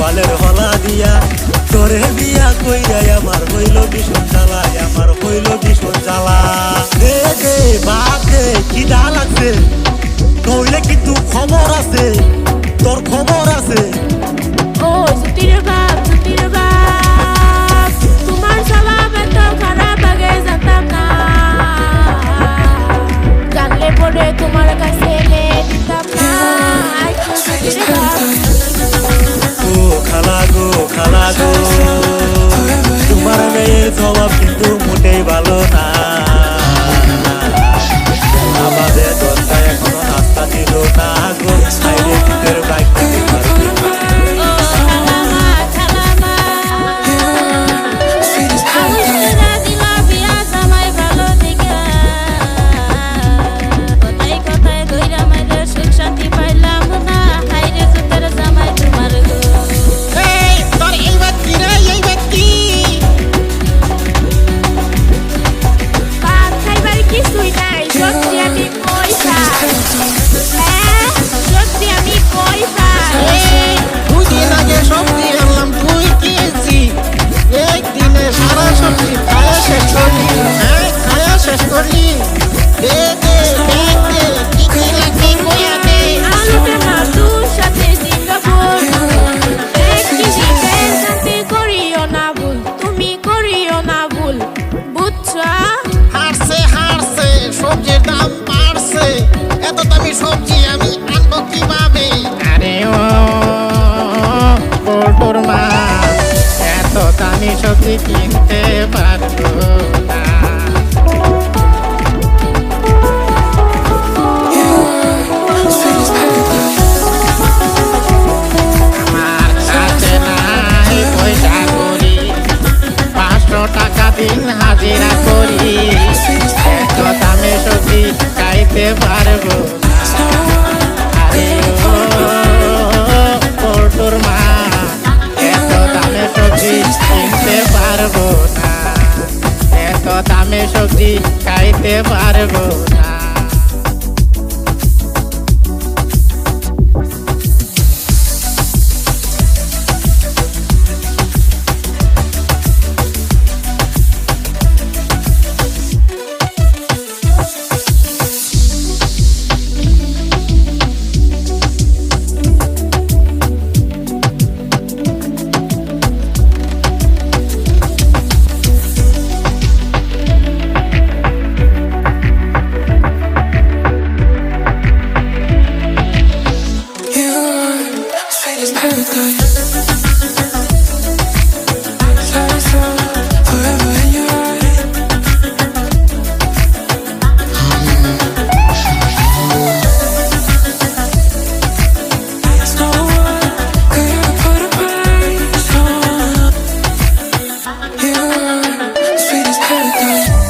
কপালের হলা দিয়া তোরে বিয়া কইরাই আমার হইল ভীষণ জ্বালা, আমার হইল ভীষণ জ্বালা। দে দে বাপ দে, খিদা লাগছে, কইলে কিন্তু খবর আছে, তোর খবর আছে। ও সুতির বাপ তোমার সালাম এত খারাপ আগে জানতাম না, জানলে পরে তোমার কাছে এনে দিতাম না। সুতির বাপ ও খালা গো তোমার মেয়ের স্বভাব কিন্তু মোটেই ভালো না। আমাদের দশটা এখনো নাস্তা দিল না গো, সাইডে শীতের বাইক সবজি আমি আনবো কিভাবে? আরে ও বল্টুর মা, এত দামি সবজি কিনতে পারবো না। আমার কাছে নাই পয়সা করি, 500 টাকা দিন হাজিরা করি, এত দামি সবজি খাইতে পারবো না। কিনতে পারবো না, এত দামে সবজি খাইতে পারবো না। Sweet as paradise.